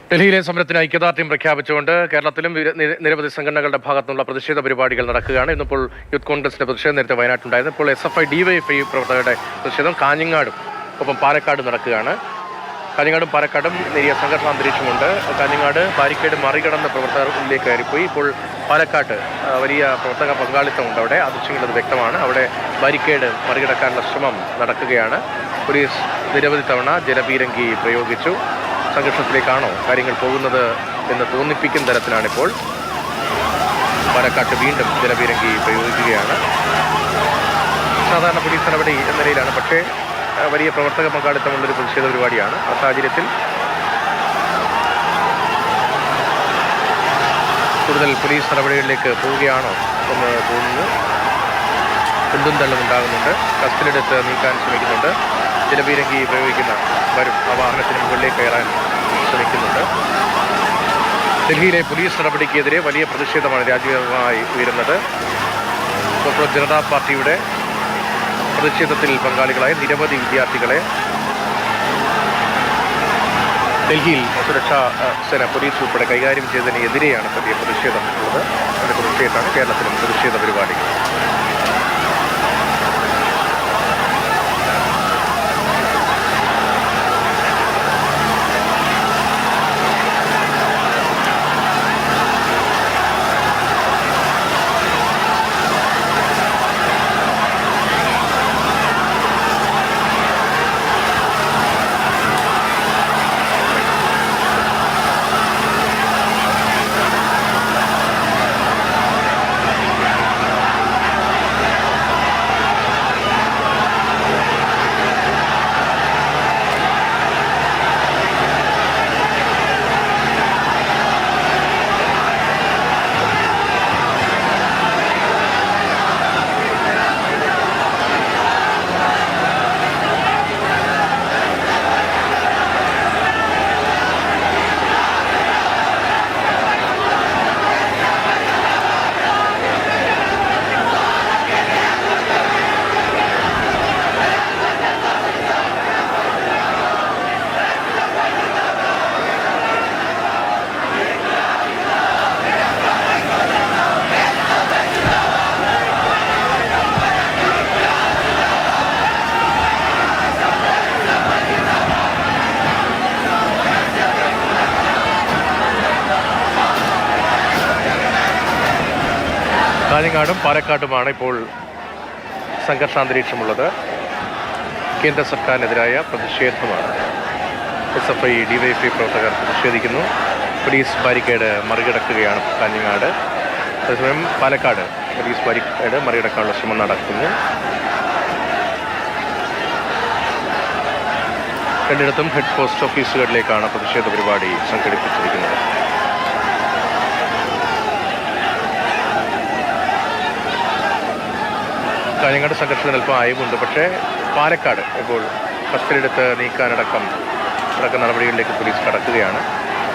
ഡൽഹിയിലെ സമരത്തിന് ഐക്യദാർഢ്യം പ്രഖ്യാപിച്ചുകൊണ്ട് കേരളത്തിലും നിരവധി സംഘടനകളുടെ ഭാഗത്തുനിന്നുള്ള പ്രതിഷേധ പരിപാടികൾ നടക്കുകയാണ്. ഇന്നിപ്പോൾ യൂത്ത് കോൺഗ്രസിന്റെ പ്രതിഷേധം നേരത്തെ വയനാട്ടിലുണ്ടായിരുന്നു. ഇപ്പോൾ SFI DYFI പ്രവർത്തകരുടെ പ്രതിഷേധം കാഞ്ഞങ്ങാടും ഒപ്പം പാലക്കാടും നടക്കുകയാണ്. കാഞ്ഞങ്ങാടും പാലക്കാടും നേരിയ സംഘർഷ അന്തരീക്ഷമുണ്ട്. കാഞ്ഞങ്ങാട് ബാരിക്കേഡ് മറികടന്ന് പ്രവർത്തകരിലേക്ക് കയറിപ്പോയി. ഇപ്പോൾ പാലക്കാട്ട് വലിയ പ്രവർത്തക പങ്കാളിത്തമുണ്ട്. അവിടെ ആ ദൃശ്യങ്ങൾ അത് വ്യക്തമാണ്. അവിടെ ബാരിക്കേഡ് മറികടക്കാനുള്ള ശ്രമം നടക്കുകയാണ്. പോലീസ് നിരവധി തവണ ജലപീരങ്കി പ്രയോഗിച്ചു. സംഘർഷത്തിലേക്കാണോ കാര്യങ്ങൾ പോകുന്നത് എന്ന് തോന്നിപ്പിക്കുന്ന തരത്തിലാണിപ്പോൾ. പാലക്കാട്ട് വീണ്ടും ജലപീരങ്കി പ്രയോഗിക്കുകയാണ്. സാധാരണ പോലീസ് നടപടി എന്ന നിലയിലാണ്, പക്ഷേ വലിയ പ്രവർത്തക പങ്കാളിത്തമുള്ളൊരു പ്രതിഷേധ പരിപാടിയാണ്. ആ സാഹചര്യത്തിൽ കൂടുതൽ പോലീസ് നടപടികളിലേക്ക് പോവുകയാണോ എന്ന് തോന്നുന്നു. കുണ്ടും തള്ളും ഉണ്ടാകുന്നുണ്ട്. കസ്റ്റഡിയെടുത്ത് നീക്കാൻ ശ്രമിക്കുന്നുണ്ട്. ജലപീരങ്കി പ്രയോഗിക്കുന്നവരും ആ വാഹനത്തിന് മുകളിലേക്ക് കയറാൻ ശ്രമിക്കുന്നുണ്ട്. ഡൽഹിയിലെ പോലീസ് നടപടിക്കെതിരെ വലിയ പ്രതിഷേധമാണ് രാജ്യവ്യാപകമായി ഉയരുന്നത്. പോപ്പുലർ ജനതാ പാർട്ടിയുടെ പ്രതിഷേധത്തിൽ പങ്കാളികളായ നിരവധി വിദ്യാർത്ഥികളെ ഡൽഹിയിൽ സുരക്ഷാ സേന പോലീസ് ഉൾപ്പെടെ കൈകാര്യം ചെയ്തതിനെതിരെയാണ് വലിയ പ്രതിഷേധം ഉള്ളത്. അതിൻ്റെ പ്രതിഷേധമാണ് കേരളത്തിലും പ്രതിഷേധ പരിപാടികൾ. കാഞ്ഞങ്ങാടും പാലക്കാട്ടുമാണ് ഇപ്പോൾ സംഘർഷാന്തരീക്ഷമുള്ളത്. കേന്ദ്ര സർക്കാരിനെതിരായ പ്രതിഷേധമാണ്. SFI DYFI പ്രവർത്തകർ പ്രതിഷേധിക്കുന്നു. പോലീസ് ബാരിക്കേഡ് മറികടക്കുകയാണ് കാഞ്ഞങ്ങാട്. അതേസമയം പാലക്കാട് പോലീസ് ബാരിക്കേഡ് മറികടക്കാനുള്ള ശ്രമം നടക്കുന്നു. രണ്ടിടത്തും ഹെഡ് പോസ്റ്റ് ഓഫീസുകളിലേക്കാണ് പ്രതിഷേധ പരിപാടി സംഘടിപ്പിച്ചിരിക്കുന്നത്. കാഞ്ഞങ്ങാട് സംഘർഷത്തിന് അല്പം അയവുണ്ട്. പക്ഷേ പാലക്കാട് ഇപ്പോൾ കസ്റ്റഡിയെടുത്ത് നീക്കാനടക്കം നടപടികളിലേക്ക് പോലീസ് കടക്കുകയാണ്.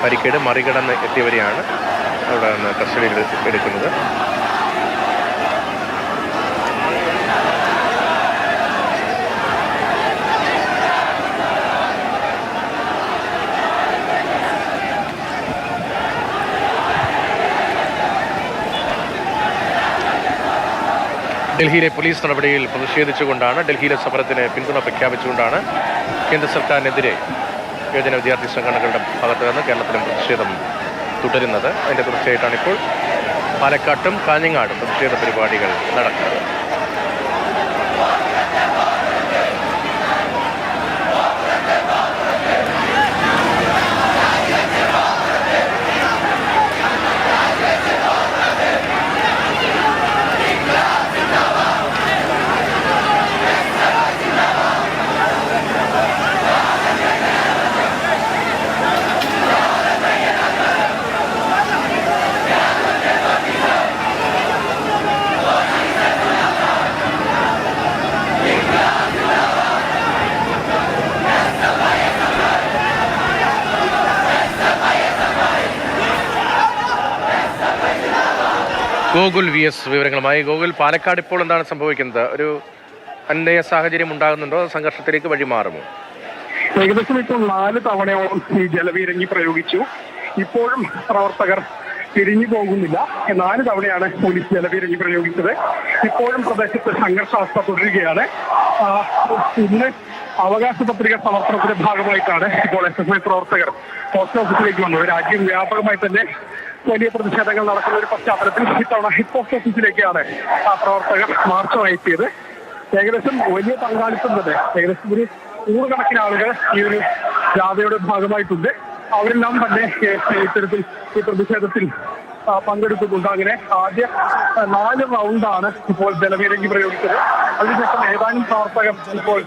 ബാരിക്കേഡ് മറികടന്ന് എത്തിയവരെയാണ് അവിടെ നിന്ന് കസ്റ്റഡിയിൽ എടുക്കുന്നത്. ഡൽഹിയിലെ പോലീസ് നടപടിയിൽ പ്രതിഷേധിച്ചുകൊണ്ടാണ്, ഡൽഹിയിലെ സമരത്തിന് പിന്തുണ പ്രഖ്യാപിച്ചുകൊണ്ടാണ് കേന്ദ്ര സർക്കാരിനെതിരെ യുവജന വിദ്യാർത്ഥി സംഘടനകളുടെ ഭാഗത്ത് നിന്ന് കേരളത്തിലും പ്രതിഷേധം തുടരുന്നത്. അതിൻ്റെ തുടർച്ചയായിട്ടാണ് ഇപ്പോൾ പാലക്കാട്ടും കാഞ്ഞങ്ങാടും പ്രതിഷേധ പരിപാടികൾ നടക്കുന്നത്. ഗോകുൽ VS വിവരങ്ങളുമായി. ഗോകുൽ, പാലക്കാട് ഇപ്പോൾ എന്താണ് സംഭവിക്കുന്നത്? ഒരു അന്വയ സാഹചര്യം ഉണ്ടാകുന്നുണ്ടോ? സംഘർഷത്തിലേക്ക് വഴിമാറുമോ? ഏകദേശം ഇപ്പോൾ 4 തവണയോളം ഈ ജലപീരങ്കി പ്രയോഗിച്ചു. ഇപ്പോഴും പ്രവർത്തകർ തിരിഞ്ഞു പോകുന്നില്ല. 4 തവണയാണ് പോലീസ് ജലപീരങ്കി പ്രയോഗിച്ചത്. ഇപ്പോഴും പ്രദേശത്ത് സംഘർഷാവസ്ഥ തുടരുകയാണ്. ഇന്ന് അവകാശ പത്രിക സമർപ്പണത്തിന്റെ ഭാഗമായിട്ടാണ് ഇപ്പോൾ SFI പ്രവർത്തകർ പോസ്റ്റ് ഓഫീസിലേക്ക് വന്നത്. രാജ്യം വ്യാപകമായി തന്നെ വലിയ പ്രതിഷേധങ്ങൾ നടക്കുന്ന ഒരു പശ്ചാത്തലത്തിൽ ഇത്തവണ പോസ്റ്റ് ഓഫീസിലേക്കാണ് പ്രവർത്തകർ മാർച്ച് എത്തിയത്. ഏകദേശം വലിയ പങ്കാളിത്തം തന്നെ, ഏകദേശം ഒരു 100 കണക്കിന് ആളുകൾ ഈ ഒരു ജാഥയുടെ ഭാഗമായിട്ടുണ്ട്. അവരെല്ലാം തന്നെ ഇത്തരത്തിൽ ഈ പ്രതിഷേധത്തിൽ പങ്കെടുക്കുന്നുണ്ട്. അങ്ങനെ ആദ്യ 4 റൗണ്ടാണ് ഇപ്പോൾ ജലപീരങ്കി പ്രയോഗിച്ചത്. അതിനുശേഷം ഏതാനും പ്രവർത്തകർ ഇപ്പോൾ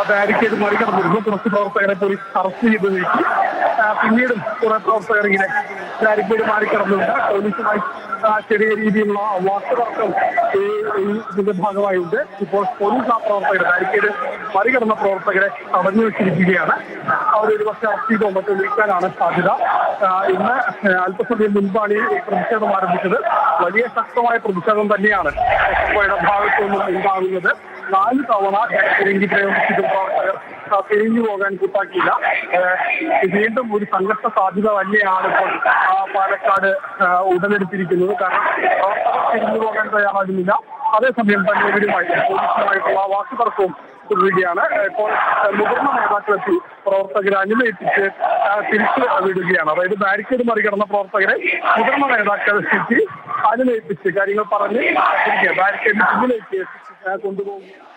ബാരിക്കേഡ് മറികടന്നിരുന്നു. കുറച്ച് പ്രവർത്തകരെ പോലീസ് അറസ്റ്റ് ചെയ്ത് നീക്കി. പിന്നീടും കുറെ പ്രവർത്തകർ ഇങ്ങനെ ബാരിക്കേഡ് മറികടന്നുണ്ട്. പോലീസുമായി ചെറിയ രീതിയിലുള്ള വാക്കുതർക്കം ഇതിന്റെ ഭാഗമായുണ്ട്. ഇപ്പോൾ പോലീസ് ആ പ്രവർത്തകരെ, ബാരിക്കേഡ് മറികടന്ന പ്രവർത്തകരെ തടഞ്ഞു വെച്ചിരിക്കുകയാണ്. അവരൊരു പക്ഷേ അറസ്റ്റ് ചെയ്തോ മറ്റോ നീക്കാനാണ് സാധ്യത. ഇന്ന് അല്പസമയം മുൻപാണ് ഈ പ്രതിഷേധം ആരംഭിച്ചത്. വലിയ ശക്തമായ പ്രതിഷേധം തന്നെയാണ് SFIയുടെ ഭാഗത്തു നിന്നും ഉണ്ടാകുന്നത്. 4 തവണ ജലപീരങ്കി പ്രയോഗിച്ചിട്ടും പ്രവർത്തകർ പിരിഞ്ഞു പോകാൻ കൂട്ടാക്കിയില്ല. വീണ്ടും ഒരു സംഘർഷ സാധ്യത തന്നെയാണ് ഇപ്പോൾ പാലക്കാട് ഉടലെടുത്തിരിക്കുന്നത്. കാരണം പ്രവർത്തകർ പിരിഞ്ഞു പോകാൻ തയ്യാറാകുന്നില്ല. അതേസമയം തന്നെ പോലീസുമായിട്ടുള്ള വാക്കുതർക്കവും തുടരുകയാണ്. ഇപ്പോൾ മുതിർന്ന നേതാക്കളെത്തി പ്രവർത്തകരെ അനുനയിപ്പിച്ച് തിരിച്ചു വിടുകയാണ്. അതായത് ബാരിക്കേഡ് മറികടന്ന പ്രവർത്തകരെ മുതിർന്ന നേതാക്കൾ എത്തി അനുനയിപ്പിച്ച് കാര്യങ്ങൾ പറഞ്ഞ് ബാരിക്കേഡിന് പിന്നിലേക്ക് കൊണ്ടുപോകുകയാണ്.